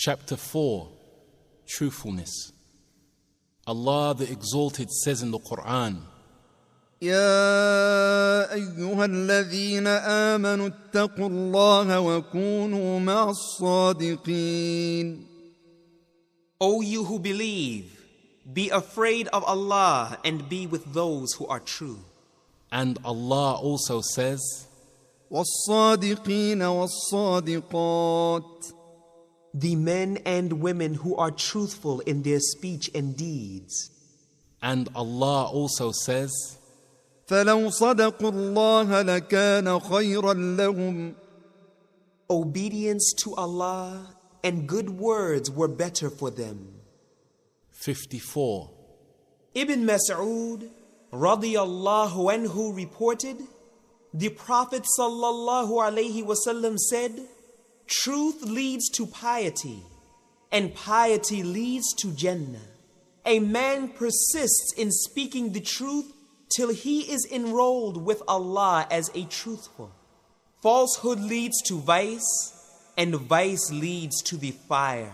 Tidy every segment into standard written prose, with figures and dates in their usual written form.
Chapter 4, Truthfulness. Allah the Exalted says in the Quran, يا أيها الذين آمنوا اتقوا الله وكونوا مع الصادقين. O you who believe, be afraid of Allah and be with those who are true. and Allah also says, والصادقين والصادقات. The men and women who are truthful in their speech and deeds. and Allah also says, فلو صدقوا الله لكان خيرا لهم. Obedience to Allah and good words were better for them. 54. Ibn Mas'ud radiyallahu anhu reported, the Prophet sallallahu alaihi wasallam said, truth leads to piety, and piety leads to Jannah. A man persists in speaking the truth till he is enrolled with Allah as a truthful. Falsehood leads to vice, and vice leads to the fire.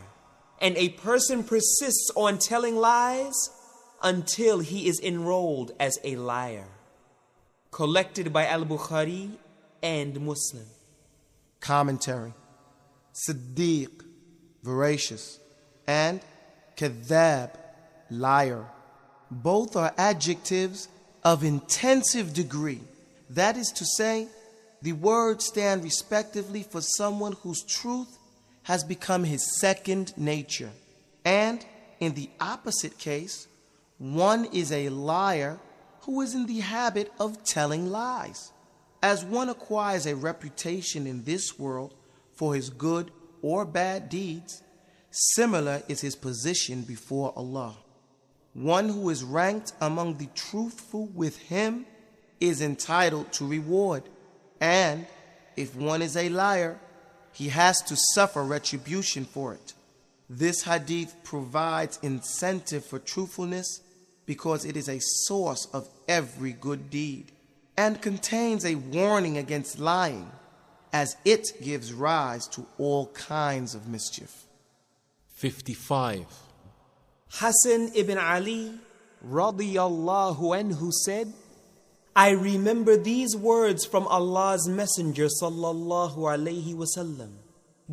And a person persists on telling lies until he is enrolled as a liar. Collected by al-Bukhari and Muslim. Commentary. Siddiq, veracious, and kadhab, liar. Both are adjectives of intensive degree. That is to say, the words stand respectively for someone whose truth has become his second nature. And in the opposite case, one is a liar who is in the habit of telling lies. As one acquires a reputation in this world for his good or bad deeds, similar is his position before Allah. One who is ranked among the truthful with him is entitled to reward. And if one is a liar, he has to suffer retribution for it. This hadith provides incentive for truthfulness because it is a source of every good deed and contains a warning against lying, as it gives rise to all kinds of mischief. 55. Hassan ibn Ali radiyallahu anhu said, I remember these words from Allah's Messenger sallallahu alaihi wasallam.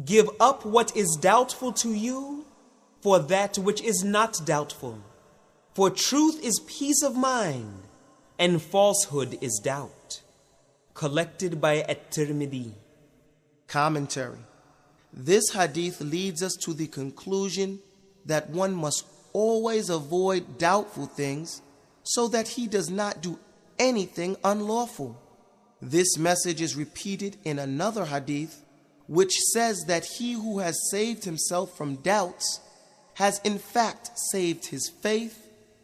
Give up what is doubtful to you for that which is not doubtful. For truth is peace of mind, and falsehood is doubt. Collected by At-Tirmidhi. Commentary. This hadith leads us to the conclusion that one must always avoid doubtful things so that he does not do anything unlawful. This message is repeated in another hadith, which says that he who has saved himself from doubts has in fact saved his faith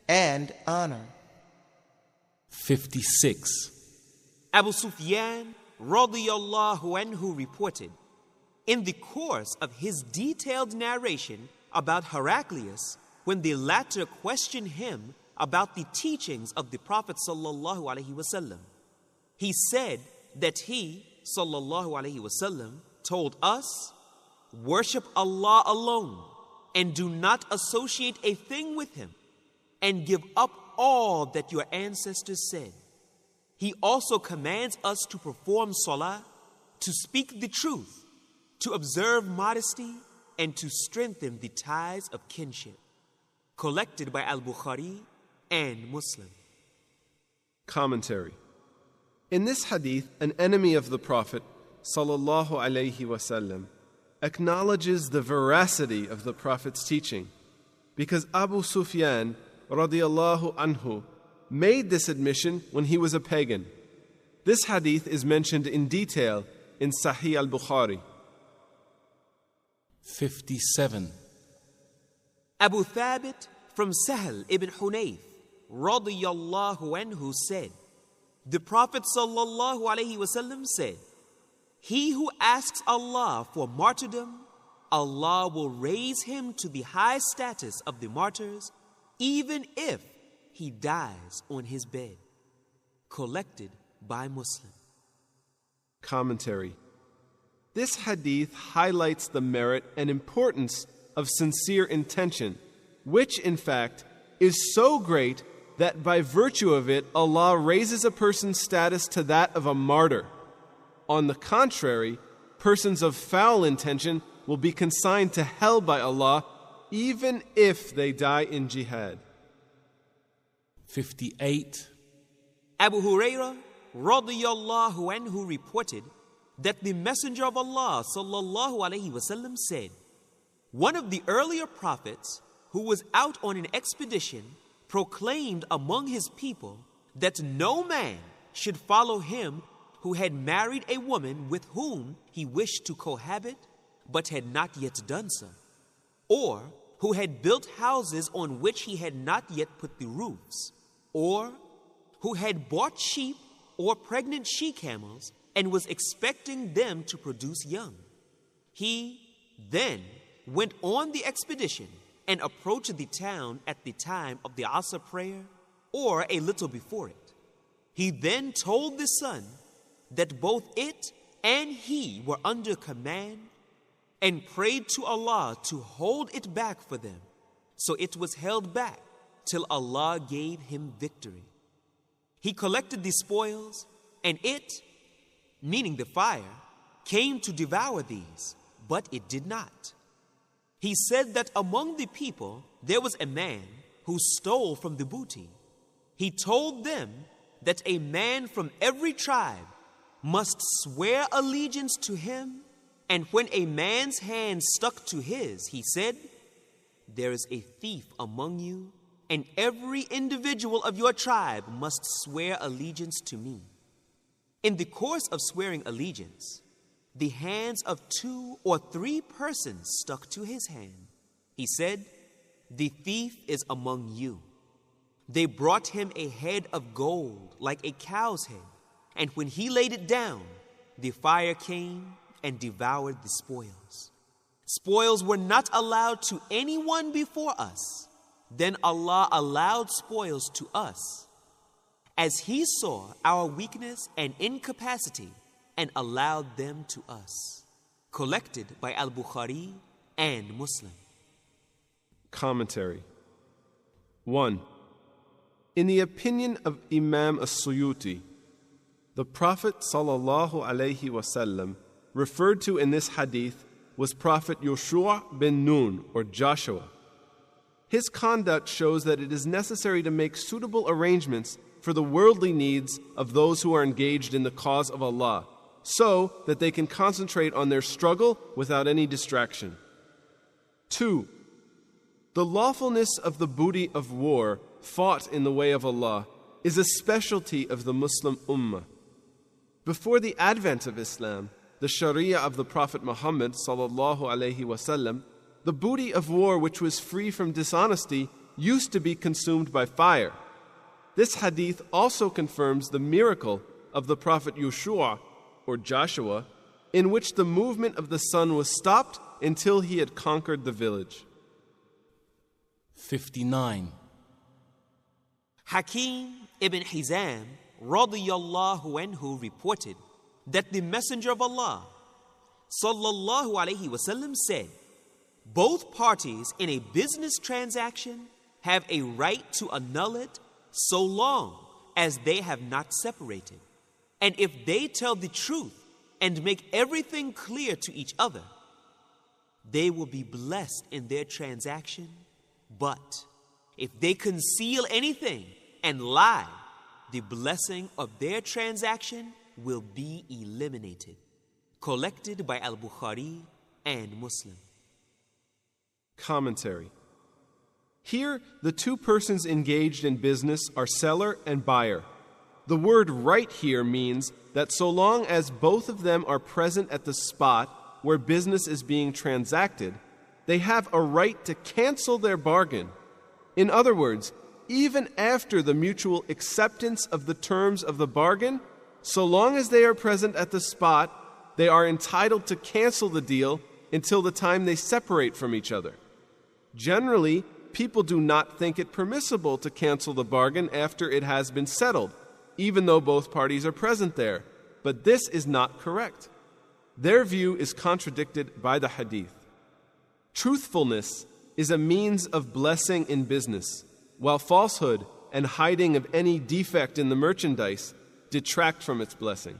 and honor. 56. Abu Sufyan radiyallahu anhu reported, in the course of his detailed narration about Heraclius, when the latter questioned him about the teachings of the Prophet sallallahu alaihi wasallam, he said that he sallallahu alaihi wasallam told us, worship Allah alone and do not associate a thing with him, and give up all that your ancestors said. He also commands us to perform salah, to speak the truth, to observe modesty, and to strengthen the ties of kinship. Collected by al-Bukhari and Muslim. Commentary. In this hadith, an enemy of the Prophet sallallahu alaihi wasallam acknowledges the veracity of the Prophet's teaching because Abu Sufyan radiyallahu anhu made this admission when he was a pagan. This hadith is mentioned in detail in Sahih al-Bukhari. 57. Abu Thabit from Sahal ibn Hunayf radiyallahu anhu said, the Prophet sallallahu alaihi wasallam said, he who asks Allah for martyrdom, Allah will raise him to the high status of the martyrs, even if he dies on his bed. Collected by Muslim. Commentary. This hadith highlights the merit and importance of sincere intention, which in fact is so great that by virtue of it Allah raises a person's status to that of a martyr. On the contrary, persons of foul intention will be consigned to hell by Allah even if they die in jihad. 58. Abu Hurairah radiyallahu anhu reported that the Messenger of Allah sallallahu alaihi wasallam said, one of the earlier prophets who was out on an expedition proclaimed among his people that no man should follow him who had married a woman with whom he wished to cohabit but had not yet done so, or who had built houses on which he had not yet put the roofs, or who had bought sheep or pregnant she-camels and was expecting them to produce young. He then went on the expedition and approached the town at the time of the Asr prayer or a little before it. He then told the sun that both it and he were under command and prayed to Allah to hold it back for them. So it was held back till Allah gave him victory. He collected the spoils, and it, meaning the fire, came to devour these, but it did not. He said that among the people there was a man who stole from the booty. He told them that a man from every tribe must swear allegiance to him, and when a man's hand stuck to his, he said, there is a thief among you, and every individual of your tribe must swear allegiance to me. In the course of swearing allegiance, the hands of 2 or 3 persons stuck to his hand. He said, the thief is among you. They brought him a head of gold like a cow's head, and when he laid it down, the fire came and devoured the spoils. Spoils were not allowed to anyone before us. Then Allah allowed spoils to us, as He saw our weakness and incapacity and allowed them to us. Collected by al-Bukhari and Muslim. Commentary. 1. In the opinion of Imam as-Suyuti, the Prophet ﷺ referred to in this hadith was Prophet Yoshua bin Nun, or Joshua. His conduct shows that it is necessary to make suitable arrangements for the worldly needs of those who are engaged in the cause of Allah, so that they can concentrate on their struggle without any distraction. 2. The lawfulness of the booty of war fought in the way of Allah is a specialty of the Muslim Ummah. Before the advent of Islam, the Sharia of the Prophet Muhammad ﷺ, the booty of war which was free from dishonesty used to be consumed by fire. This hadith also confirms the miracle of the Prophet Yoshua, or Joshua, in which the movement of the sun was stopped until he had conquered the village. 59. Hakim ibn Hizam radiyallahu anhu reported that the Messenger of Allah sallallahu alaihi wasallam said, both parties in a business transaction have a right to annul it so long as they have not separated. And if they tell the truth and make everything clear to each other, they will be blessed in their transaction. But if they conceal anything and lie, the blessing of their transaction will be eliminated. Collected by al-Bukhari and Muslim. Commentary. Here, the 2 persons engaged in business are seller and buyer. The word right here means that so long as both of them are present at the spot where business is being transacted, they have a right to cancel their bargain. In other words, even after the mutual acceptance of the terms of the bargain, so long as they are present at the spot, they are entitled to cancel the deal until the time they separate from each other. Generally, people do not think it permissible to cancel the bargain after it has been settled, even though both parties are present there. But this is not correct. Their view is contradicted by the hadith. Truthfulness is a means of blessing in business, while falsehood and hiding of any defect in the merchandise detract from its blessing.